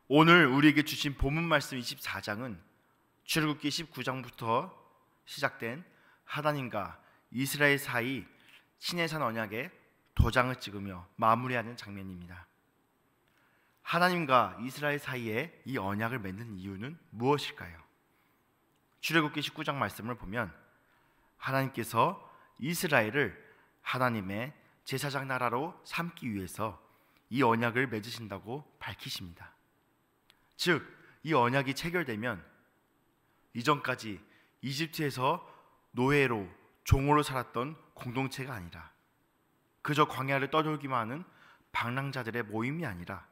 오늘 우리에게 주신 본문 말씀 24장은 출애굽기 19장부터 시작된 하나님과 이스라엘 사이 시내산 언약의 도장을 찍으며 마무리하는 장면입니다. 하나님과 이스라엘 사이에 이 언약을 맺는 이유는 무엇일까요? 출애굽기 19장 말씀을 보면 하나님께서 이스라엘을 하나님의 제사장 나라로 삼기 위해서 이 언약을 맺으신다고 밝히십니다. 즉, 이 언약이 체결되면 이전까지 이집트에서 노예로 종으로 살았던 공동체가 아니라 그저 광야를 떠돌기만 하는 방랑자들의 모임이 아니라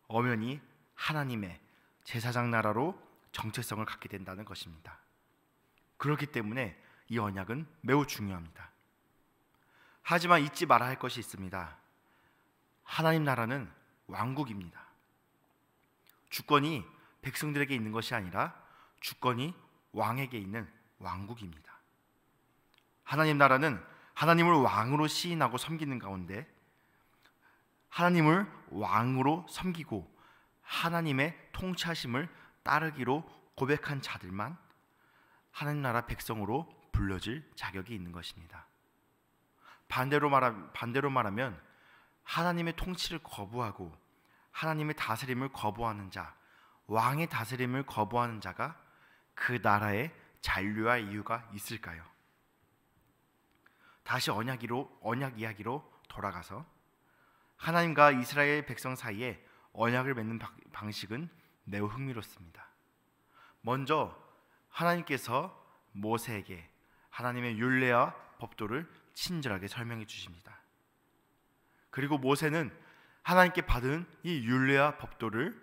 엄연히 하나님의 제사장 나라로 정체성을 갖게 된다는 것입니다. 그렇기 때문에 이 언약은 매우 중요합니다. 하지만 잊지 말아야 할 것이 있습니다. 하나님 나라는 왕국입니다. 주권이 백성들에게 있는 것이 아니라 주권이 왕에게 있는 왕국입니다. 하나님 나라는 하나님을 왕으로 시인하고 섬기는 가운데 하나님을 왕으로 섬기고 하나님의 통치하심을 따르기로 고백한 자들만 하나님 나라 백성으로 불려질 자격이 있는 것입니다. 반대로 말하면 하나님의 통치를 거부하고 하나님의 다스림을 거부하는 자, 왕의 다스림을 거부하는 자가 그 나라에 잔류할 이유가 있을까요? 다시 언약 이야기로 돌아가서 하나님과 이스라엘 백성 사이에 언약을 맺는 방식은 매우 흥미롭습니다. 먼저 하나님께서 모세에게 하나님의 율례와 법도를 친절하게 설명해 주십니다. 그리고 모세는 하나님께 받은 이 율례와 법도를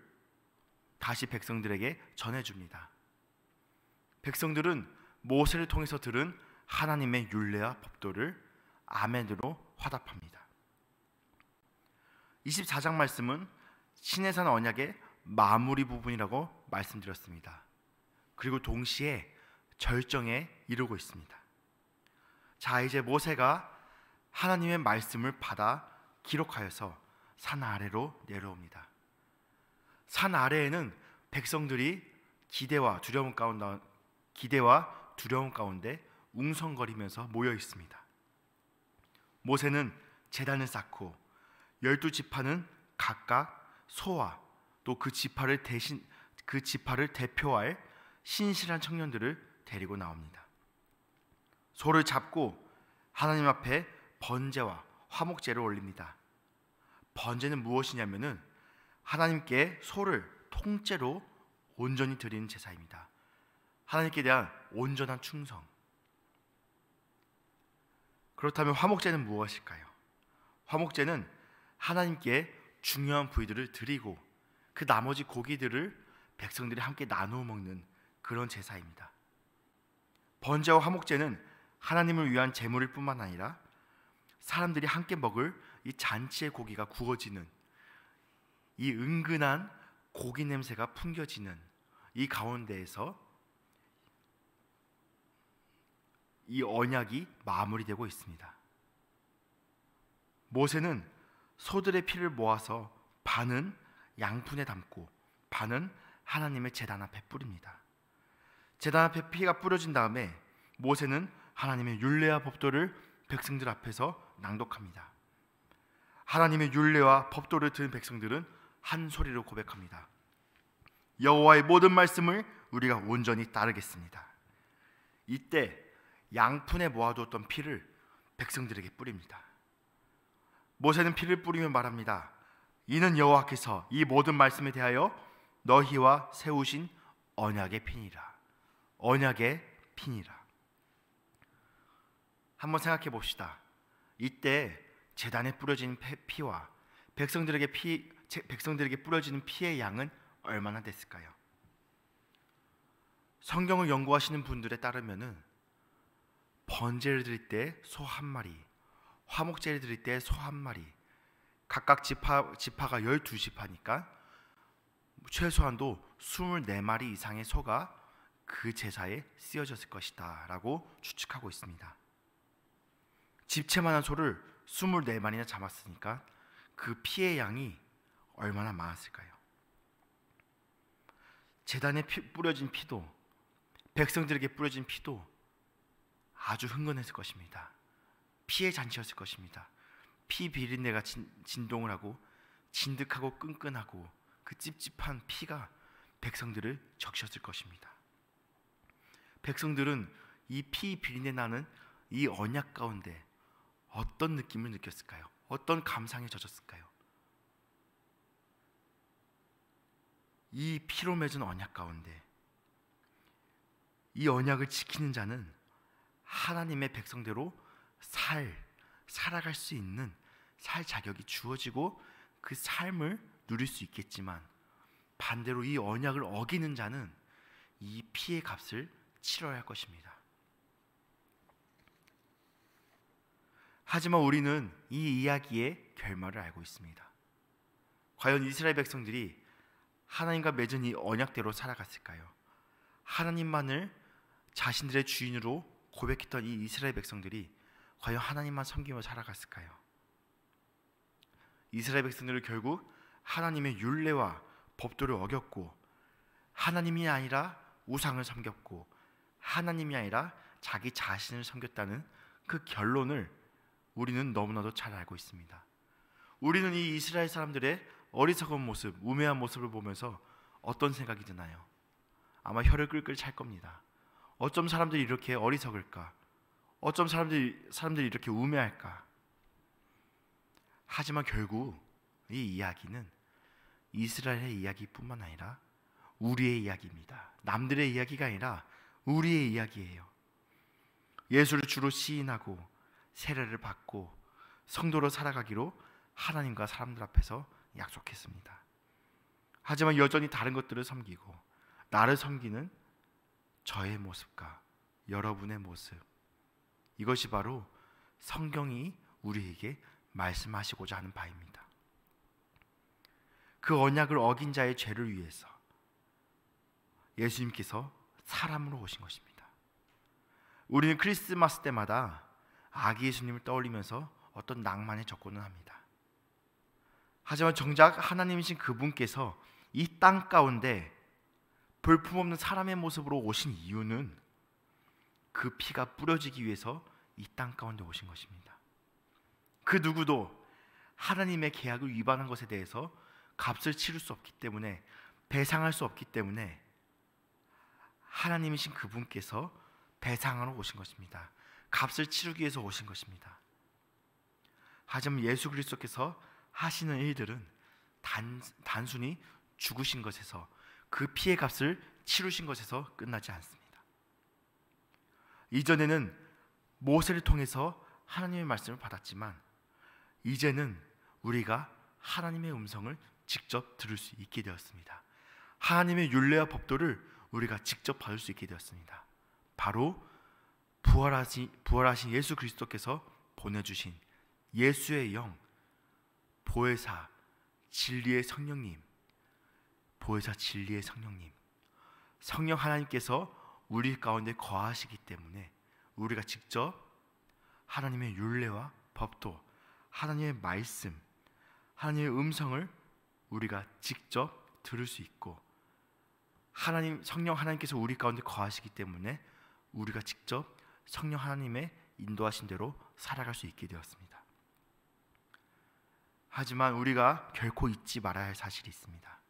다시 백성들에게 전해줍니다. 백성들은 모세를 통해서 들은 하나님의 율례와 법도를 아멘으로 화답합니다. 24장 말씀은 시내산 언약의 마무리 부분이라고 말씀드렸습니다. 그리고 동시에 절정에 이르고 있습니다. 자, 이제 모세가 하나님의 말씀을 받아 기록하여서 산 아래로 내려옵니다. 산 아래에는 백성들이 기대와 두려움 가운데 웅성거리면서 모여 있습니다. 모세는 제단을 쌓고 12지파는 각각 소와 또 그 지파를 대표할 신실한 청년들을 데리고 나옵니다. 소를 잡고 하나님 앞에 번제와 화목제를 올립니다. 번제는 무엇이냐면은 하나님께 소를 통째로 온전히 드리는 제사입니다. 하나님께 대한 온전한 충성. 그렇다면 화목제는 무엇일까요? 화목제는 하나님께 중요한 부위들을 드리고 그 나머지 고기들을 백성들이 함께 나누어 먹는 그런 제사입니다. 번제와 화목제는 하나님을 위한 제물일 뿐만 아니라 사람들이 함께 먹을 이 잔치의 고기가 구워지는 이 은근한 고기 냄새가 풍겨지는 이 가운데에서 이 언약이 마무리되고 있습니다. 모세는 소들의 피를 모아서 반은 양푼에 담고 반은 하나님의 제단 앞에 뿌립니다. 제단 앞에 피가 뿌려진 다음에 모세는 하나님의 율례와 법도를 백성들 앞에서 낭독합니다. 하나님의 율례와 법도를 들은 백성들은 한 소리로 고백합니다. 여호와의 모든 말씀을 우리가 온전히 따르겠습니다. 이때 양푼에 모아두었던 피를 백성들에게 뿌립니다. 모세는 피를 뿌리며 말합니다. 이는 여호와께서 이 모든 말씀에 대하여 너희와 세우신 언약의 피니라. 언약의 피니라. 한번 생각해 봅시다. 이때 제단에 뿌려진 피와 백성들에게 뿌려지는 피의 양은 얼마나 됐을까요? 성경을 연구하시는 분들에 따르면은 번제를 드릴 때 소 한 마리, 화목제를 드릴 때 소 한 마리, 각각 지파가 12지파니까 최소한도 24마리 이상의 소가 그 제사에 쓰여졌을 것이다 라고 추측하고 있습니다. 집채만한 소를 24마리나 잡았으니까 그 피의 양이 얼마나 많았을까요? 제단에 뿌려진 피도, 백성들에게 뿌려진 피도 아주 흥건했을 것입니다. 피의 잔치였을 것입니다. 피 비린내가 진동을 하고 진득하고 끈끈하고 그 찝찝한 피가 백성들을 적셨을 것입니다. 백성들은 이 피 비린내 나는 이 언약 가운데 어떤 느낌을 느꼈을까요? 어떤 감상에 젖었을까요? 이 피로 맺은 언약 가운데 이 언약을 지키는 자는 하나님의 백성대로 살아갈 수 있는 살 자격이 주어지고 그 삶을 누릴 수 있겠지만, 반대로 이 언약을 어기는 자는 이 피의 값을 치러야 할 것입니다. 하지만 우리는 이 이야기의 결말을 알고 있습니다. 과연 이스라엘 백성들이 하나님과 맺은 이 언약대로 살아갔을까요? 하나님만을 자신들의 주인으로 고백했던 이 이스라엘 백성들이 과연 하나님만 섬기며 살아갔을까요? 이스라엘 백성들은 결국 하나님의 율례와 법도를 어겼고, 하나님이 아니라 우상을 섬겼고, 하나님이 아니라 자기 자신을 섬겼다는 그 결론을 우리는 너무나도 잘 알고 있습니다. 우리는 이 이스라엘 사람들의 어리석은 모습, 우매한 모습을 보면서 어떤 생각이 드나요? 아마 혀를 끌끌 찰 겁니다. 어쩜 사람들이 이렇게 어리석을까? 어쩜 사람들이 이렇게 우매할까? 하지만 결국 이 이야기는 이스라엘의 이야기뿐만 아니라 우리의 이야기입니다. 남들의 이야기가 아니라 우리의 이야기예요. 예수를 주로 시인하고 세례를 받고 성도로 살아가기로 하나님과 사람들 앞에서 약속했습니다. 하지만 여전히 다른 것들을 섬기고 나를 섬기는 저의 모습과 여러분의 모습, 이것이 바로 성경이 우리에게 말씀하시고자 하는 바입니다. 그 언약을 어긴 자의 죄를 위해서 예수님께서 사람으로 오신 것입니다. 우리는 크리스마스 때마다 아기 예수님을 떠올리면서 어떤 낭만에 접근을 합니다. 하지만 정작 하나님이신 그분께서 이 땅 가운데 볼품없는 사람의 모습으로 오신 이유는 그 피가 뿌려지기 위해서 이 땅 가운데 오신 것입니다. 그 누구도 하나님의 계약을 위반한 것에 대해서 값을 치를 수 없기 때문에, 배상할 수 없기 때문에 하나님이신 그분께서 배상하러 오신 것입니다. 값을 치르기 위해서 오신 것입니다. 하지만 예수 그리스도께서 하시는 일들은 단순히 죽으신 것에서, 그 피의 값을 치르신 것에서 끝나지 않습니다. 이전에는 모세를 통해서 하나님의 말씀을 받았지만 이제는 우리가 하나님의 음성을 직접 들을 수 있게 되었습니다. 하나님의 율례와 법도를 우리가 직접 받을 수 있게 되었습니다. 바로 부활하신 예수 그리스도께서 보내주신 예수의 영, 보혜사 진리의 성령님, 성령 하나님께서 우리 가운데 거하시기 때문에 우리가 직접 하나님의 율례와 법도, 하나님의 말씀, 하나님의 음성을 우리가 직접 들을 수 있고, 성령 하나님께서 우리 가운데 거하시기 때문에 우리가 직접 성령 하나님의 인도하신 대로 살아갈 수 있게 되었습니다. 하지만 우리가 결코 잊지 말아야 할 사실이 있습니다.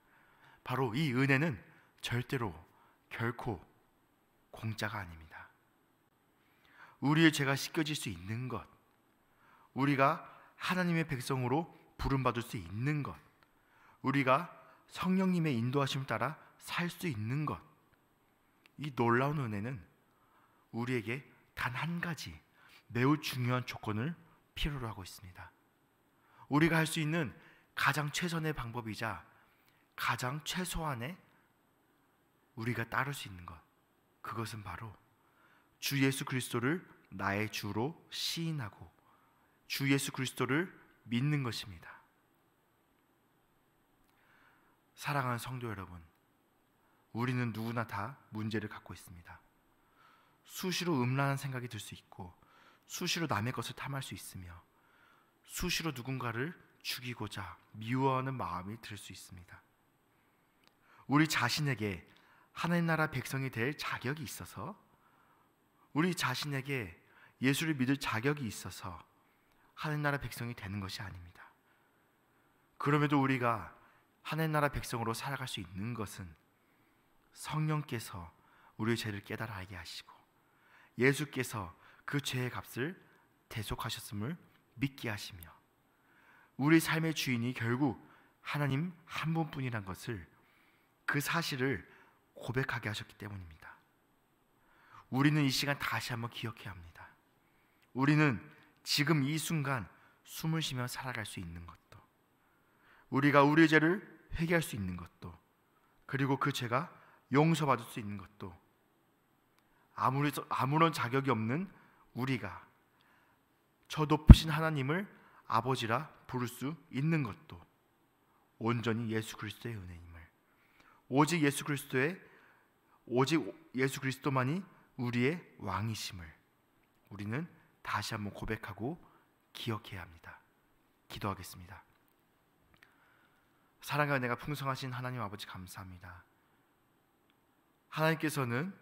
바로 이 은혜는 절대로 결코 공짜가 아닙니다. 우리의 죄가 씻겨질 수 있는 것, 우리가 하나님의 백성으로 부름받을 수 있는 것, 우리가 성령님의 인도하심을 따라 살 수 있는 것, 이 놀라운 은혜는 우리에게 단 한 가지 매우 중요한 조건을 필요로 하고 있습니다. 우리가 할 수 있는 가장 최선의 방법이자 가장 최소한의 우리가 따를 수 있는 것, 그것은 바로 주 예수 그리스도를 나의 주로 시인하고 주 예수 그리스도를 믿는 것입니다. 사랑하는 성도 여러분, 우리는 누구나 다 문제를 갖고 있습니다. 수시로 음란한 생각이 들 수 있고, 수시로 남의 것을 탐할 수 있으며, 수시로 누군가를 죽이고자 미워하는 마음이 들 수 있습니다. 우리 자신에게 하나님 나라 백성이 될 자격이 있어서, 우리 자신에게 예수를 믿을 자격이 있어서 하나님 나라 백성이 되는 것이 아닙니다. 그럼에도 우리가 하나님 나라 백성으로 살아갈 수 있는 것은 성령께서 우리의 죄를 깨달아 알게 하시고 예수께서 그 죄의 값을 대속하셨음을 믿게 하시며 우리 삶의 주인이 결국 하나님 한 분뿐이란 것을, 그 사실을 고백하게 하셨기 때문입니다. 우리는 이 시간 다시 한번 기억해야 합니다. 우리는 지금 이 순간 숨을 쉬며 살아갈 수 있는 것도, 우리가 우리의 죄를 회개할 수 있는 것도, 그리고 그 죄가 용서받을 수 있는 것도, 아무런 자격이 없는 우리가 저 높으신 하나님을 아버지라 부를 수 있는 것도 온전히 예수 그리스도의 은혜임을, 오직 예수 그리스도만이 우리의 왕이심을 우리는 다시 한번 고백하고 기억해야 합니다. 기도하겠습니다. 사랑과 은혜가 풍성하신 하나님 아버지, 감사합니다. 하나님께서는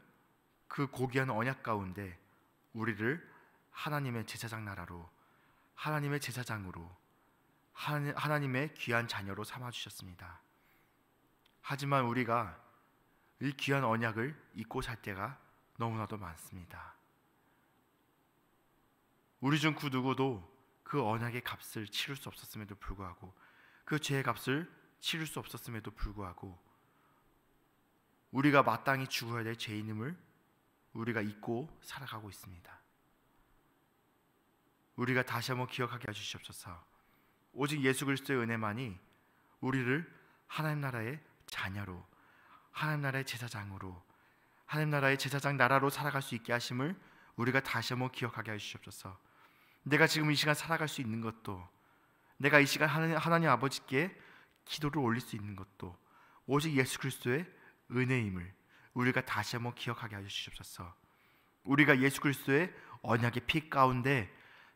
그 고귀한 언약 가운데 우리를 하나님의 제사장 나라로, 하나님의 제사장으로, 하나님의 귀한 자녀로 삼아주셨습니다. 하지만 우리가 이 귀한 언약을 잊고 살 때가 너무나도 많습니다. 우리 중 그 누구도 그 언약의 값을 치를 수 없었음에도 불구하고, 그 죄의 값을 치를 수 없었음에도 불구하고 우리가 마땅히 죽어야 될 죄인임을 우리가 잊고 살아가고 있습니다. 우리가 다시 한번 기억하게 해주시옵소서. 오직 예수 그리스도의 은혜만이 우리를 하나님 나라의 자녀로, 하나님 나라의 제사장으로, 하나님 나라의 제사장 나라로 살아갈 수 있게 하심을 우리가 다시 한번 기억하게 해주시옵소서. 내가 지금 이 시간 살아갈 수 있는 것도, 내가 이 시간 하나님 아버지께 기도를 올릴 수 있는 것도 오직 예수 그리스도의 은혜임을 우리가 다시 한번 기억하게 하여 주시옵소서. 우리가 예수 그리스도의 언약의 피 가운데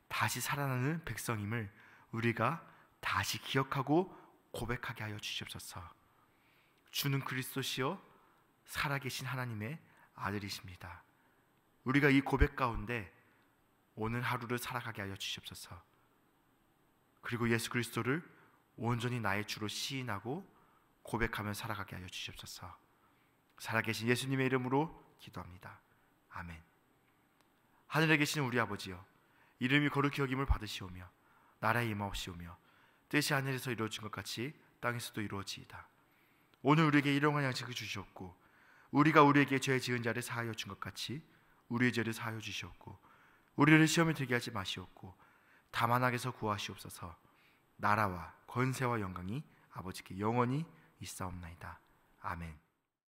다시 살아나는 백성임을 우리가 다시 기억하고 고백하게 하여 주시옵소서. 주는 그리스도시요 살아계신 하나님의 아들이십니다. 우리가 이 고백 가운데 오늘 하루를 살아가게 하여 주시옵소서. 그리고 예수 그리스도를 온전히 나의 주로 시인하고 고백하며 살아가게 하여 주시옵소서. 살아계신 예수님의 이름으로 기도합니다. 아멘. 하늘에 계신 우리 아버지여, 이름이 거룩히 여김을 받으시오며 나라의 임하옵시오며 뜻이 하늘에서 이루어진 것 같이 땅에서도 이루어지이다. 오늘 우리에게 일용할 양식을 주시옵고 우리가 우리에게 죄 지은 자를 사하여 준 것 같이 우리의 죄를 사하여 주시옵고 우리를 시험에 들게 하지 마시옵고 다만 악에서 구하시옵소서. 나라와 권세와 영광이 아버지께 영원히 있사옵나이다. 아멘.